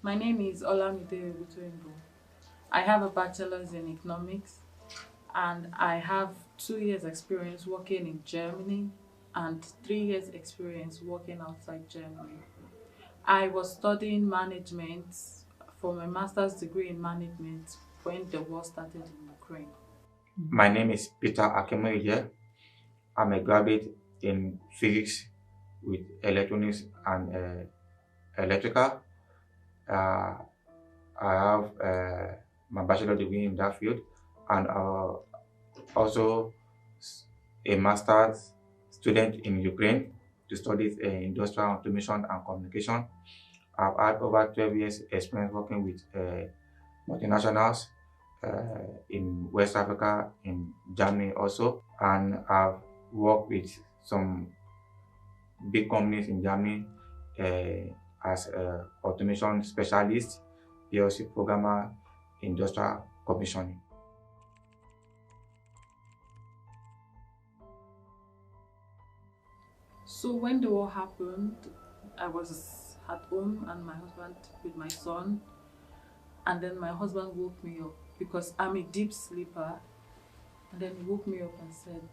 My name is Olamide Ogutoyinbo. I have a bachelor's in economics and I have 2 years experience working in Germany and 3 years experience working outside Germany. I was studying management for my master's degree in management when the war started in Ukraine. My name is Peter Akemoye. I'm a graduate in physics with electronics and electrical. Uh, I have my bachelor degree in that field and also a master's student in Ukraine to study industrial automation and communication. I've had over 12 years experience working with multinationals in West Africa, in Germany also, and I've worked with some big companies in Germany as a automation specialist, PLC programmer, industrial commissioning. So when the war happened, I was at home and my husband with my son, and then my husband woke me up because I'm a deep sleeper. And then he woke me up and said,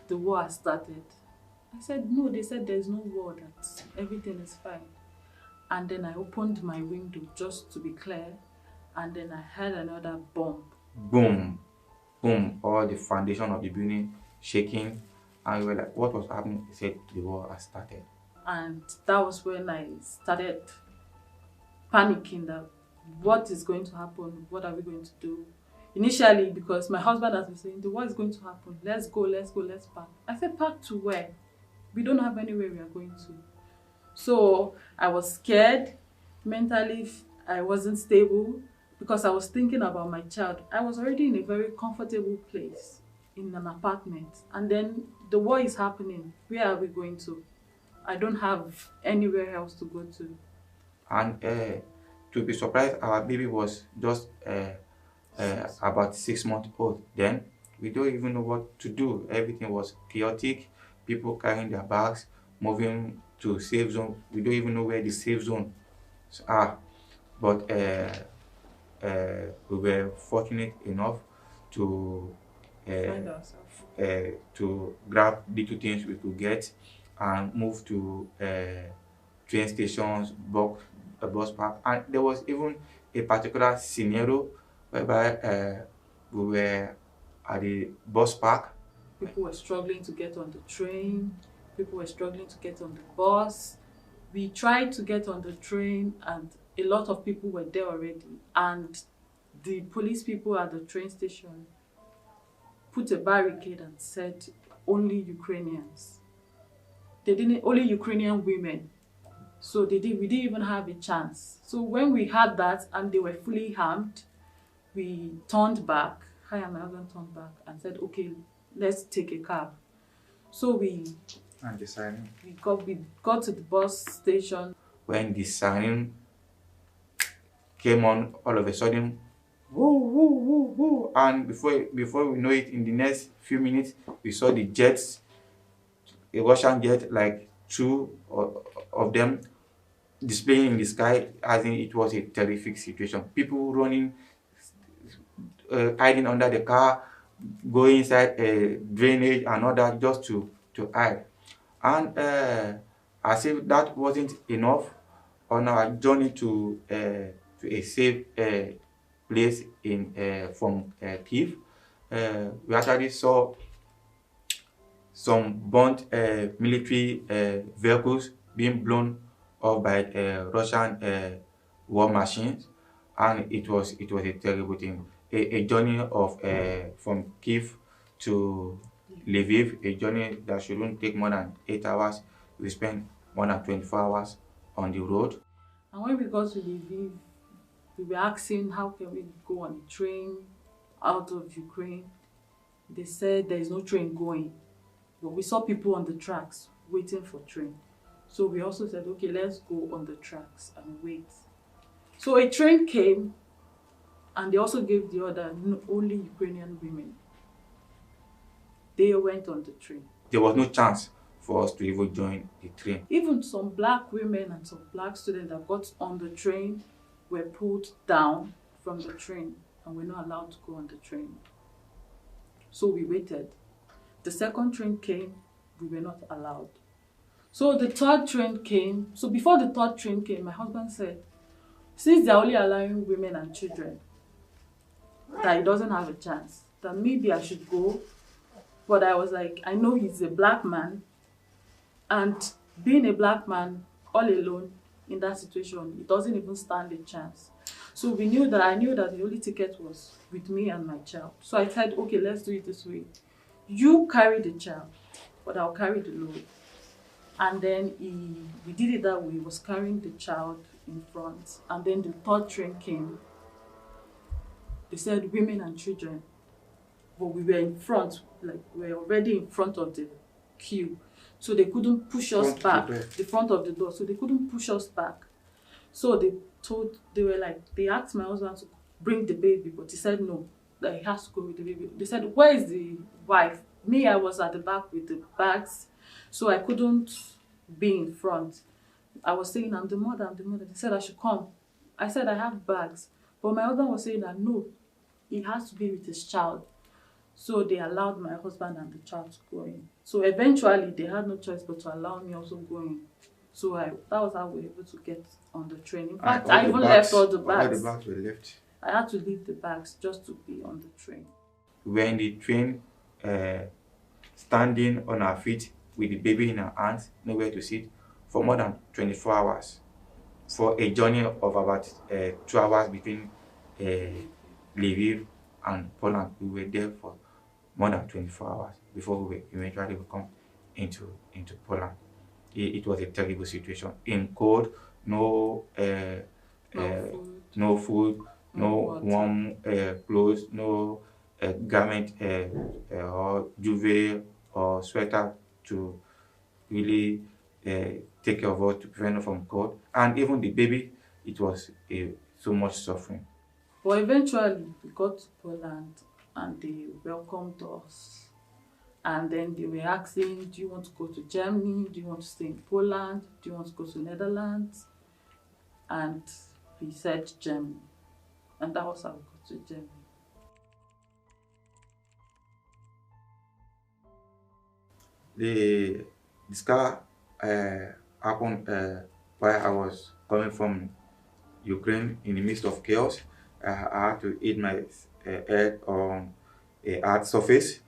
the war has started. I said, no, they said there's no war, that everything is fine. And then I opened my window just to be clear, and then I heard another bomb. Boom, boom, all the foundation of the building shaking. And we were like, what was happening? He said, the war has started. And that was when I started panicking that what is going to happen? What are we going to do? Initially, because my husband has been saying, the war is going to happen. Let's go, let's go, let's pack. I said, pack to where? We don't have anywhere we are going to. So I was scared. Mentally, I wasn't stable because I was thinking about my child. I was already in a very comfortable place in an apartment. And then the war is happening. Where are we going to? I don't have anywhere else to go to. And to be surprised, our baby was just about 6 months old. Then we don't even know what to do. Everything was chaotic. People carrying their bags, moving to safe zone. We don't even know where the safe zones are. But we were fortunate enough to Find uh, ourselves. to grab little things we could get and move to train stations, bus park. And there was even a particular scenario whereby we were at the bus park. People were struggling to get on the train. People were struggling to get on the bus. We tried to get on the train and a lot of people were there already. And the police people at the train station put a barricade and said only Ukrainians. They didn't, only Ukrainian women. So we didn't even have a chance. So when we had that and they were fully armed, we turned back. I and my husband turned back and said, okay, let's take a cab. So And the siren. we got to the bus station. When the siren came on, all of a sudden, woo, woo, woo, woo. And before we know it, in the next few minutes, we saw the jets, a Russian jet, like two of them displaying in the sky. I think it was a terrific situation. People running, hiding under the car, going inside a drainage and all that just to hide. And as if that wasn't enough, on our journey to a safe place in from Kiev, we actually saw some burnt military vehicles being blown off by Russian war machines, and it was a terrible thing. A journey of from Kiev to Lviv, a journey that shouldn't take more than 8 hours. We spent more than 24 hours on the road. And when we got to Lviv, we were asking how can we go on a train out of Ukraine. They said there is no train going. But we saw people on the tracks waiting for train. So we also said, okay, let's go on the tracks and wait. So a train came and they also gave the order, only Ukrainian women. They went on the train. There was no chance for us to even join the train. Even some black women and some black students that got on the train, were pulled down from the train and we're not allowed to go on the train. So we waited. The second train came, we were not allowed. So the third train came. So before the third train came, my husband said, since they're only allowing women and children, that he doesn't have a chance, that maybe I should go. But I was like, I know he's a black man, and being a black man all alone in that situation, it doesn't even stand a chance. So I knew that the only ticket was with me and my child. So I said, okay, let's do it this way. You carry the child, but I'll carry the load. And then we did it that way. He was carrying the child in front. And then the third train came. They said women and children. But we were in front, like we were already in front of the queue. So they couldn't push us back, the front of the door. So they couldn't push us back. So they asked my husband to bring the baby, but he said no, that he has to go with the baby. They said, where is the wife? Me, I was at the back with the bags, so I couldn't be in front. I was saying, I'm the mother. They said I should come. I said I have bags. But my husband was saying that no, he has to be with his child. So they allowed my husband and the child to go in. So eventually they had no choice but to allow me also go in. So that was how we were able to get on the train. In fact, I even left all the bags. All the bags were left. I had to leave the bags just to be on the train. We were in the train, standing on our feet with the baby in our hands, nowhere to sit, for more than 24 hours. For a journey of about 2 hours between Lviv and Poland. We were there for more than 24 hours before we eventually come into Poland. It was a terrible situation. In cold, no food, no warm clothes, no garment or duvet or sweater to really take care of us to prevent us from cold. And even the baby, it was so much suffering. But eventually, we got to Poland and they welcomed us. And then they were asking, do you want to go to Germany? Do you want to stay in Poland? Do you want to go to Netherlands? And we said Germany. And that was how we got to Germany. The scar happened while I was coming from Ukraine in the midst of chaos. I had to hit my head on a hard surface,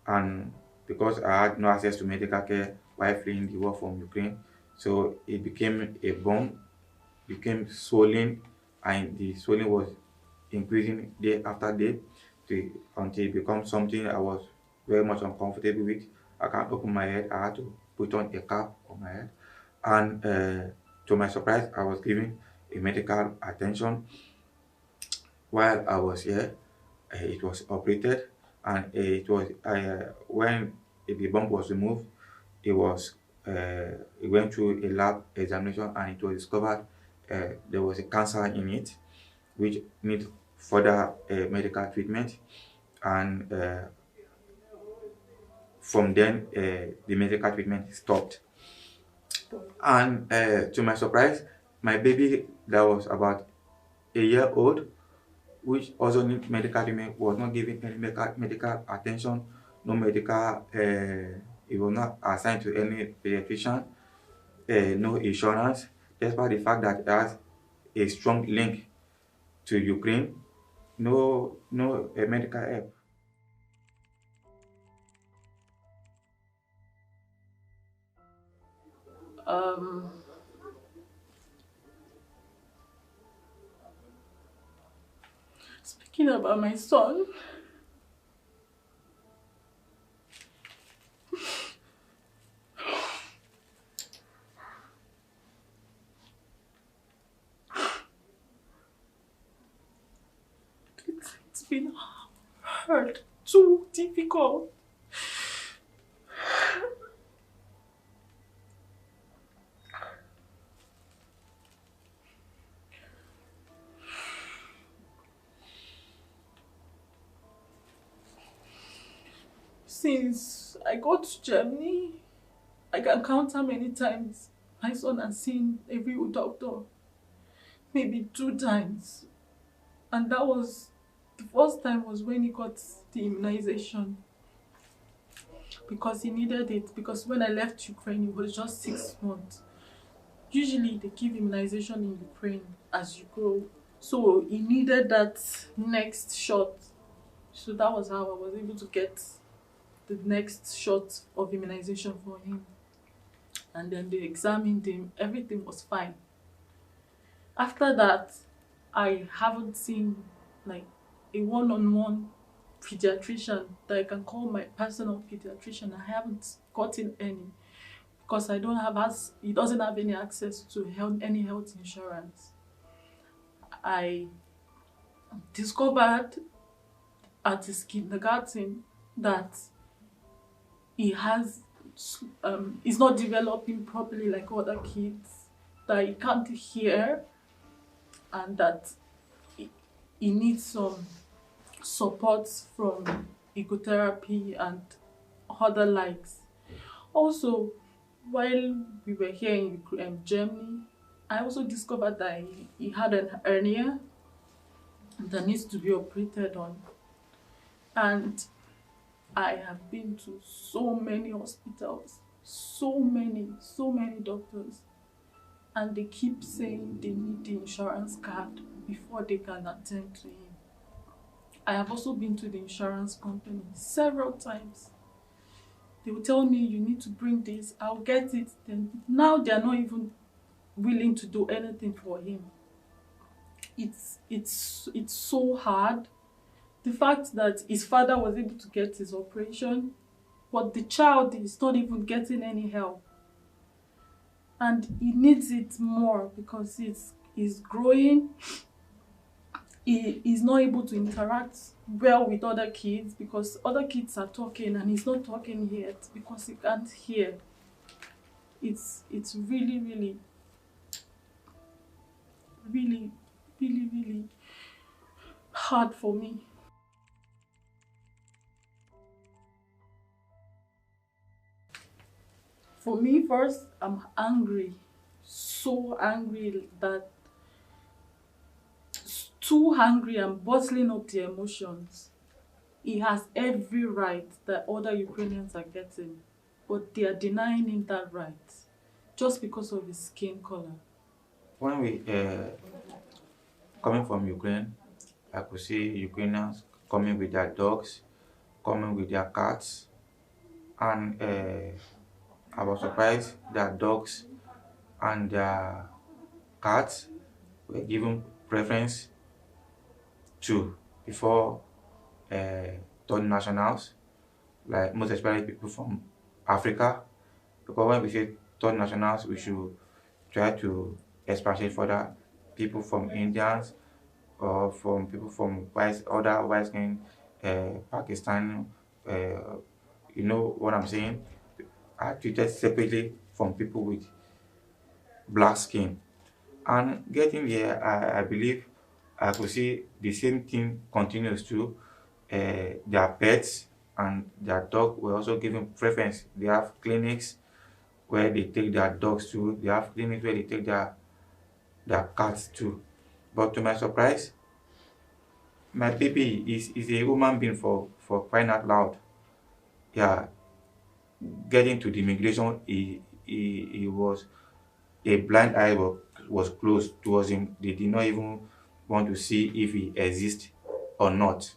and because I had no access to medical care while fleeing the war from Ukraine, so it became a bump, became swollen, and the swelling was increasing day after day until it became something I was very much uncomfortable with. I can't open my head. I had to put on a cap on my head, and to my surprise, I was given a medical attention. While I was here, it was operated, and it was when the bump was removed, it went through a lab examination, and it was discovered there was a cancer in it, which need further medical treatment. And from then, the medical treatment stopped. And to my surprise, my baby that was about a year old, which also need medical treatment, was not given any medical attention, no medical, it was not assigned to any pediatrician, no insurance, despite the fact that it has a strong link to Ukraine, no medical help. Speaking about my son, it's been hard, too difficult. Since I got to Germany, I can count how many times my son has seen every doctor. maybe 2 times. And that was, the first time was when he got the immunization, because he needed it. Because when I left Ukraine, it was just 6 months. Usually they give immunization in Ukraine as you grow. So he needed that next shot. So that was how I was able to get the next shot of immunization for him. And then they examined him, everything was fine. After that, I haven't seen like a one-on-one pediatrician that I can call my personal pediatrician. I haven't gotten any, because I don't have he doesn't have any access to any health insurance. I discovered at his kindergarten that he he's not developing properly like other kids, that he can't hear, and that he needs some support from ecotherapy and other likes. Also, while we were here in Germany, I also discovered that he had an hernia that needs to be operated on. And I have been to so many hospitals, so many doctors, and they keep saying they need the insurance card before they can attend to him. I have also been to the insurance company several times. They will tell me, you need to bring this, I'll get it. Then now they are not even willing to do anything for him. It's so hard. The fact that his father was able to get his operation, but the child is not even getting any help. And he needs it more because he's growing. He's not able to interact well with other kids because other kids are talking and he's not talking yet because he can't hear. It's really, really, really, really, really hard for me. For me, first, I'm angry. So angry that too angry and bottling up the emotions. He has every right that other Ukrainians are getting, but they are denying him that right just because of his skin color. When we coming from Ukraine, I could see Ukrainians coming with their dogs, coming with their cats, and I was surprised that dogs and their cats were given preference to before third nationals, like most especially people from Africa. Because when we say third nationals, we should try to expatiate further people from Indians or from people from other white skin, Pakistan. You know what I'm saying? Are treated separately from people with black skin. And getting there, I believe I could see the same thing continues to their pets and their dog were also given preference. They have clinics where they take their dogs to, they have clinics where they take their cats to. But to my surprise, my baby is a human being for crying out loud. Yeah, getting to the immigration, he was a blind eye was closed towards him. They did not even want to see if he exists or not.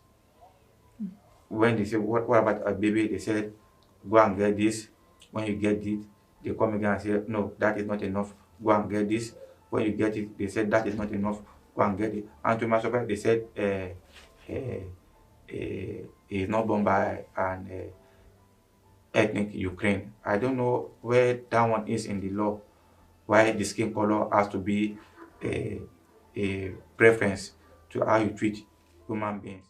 When they said, what about a baby? They said, go and get this. When you get it, they come again and say, no, that is not enough. Go and get this. When you get it, they said, that is not enough. Go and get it. And to my surprise, they said, he's not born by an ethnic Ukraine. I don't know where that one is in the law, why the skin color has to be a preference to how you treat human beings.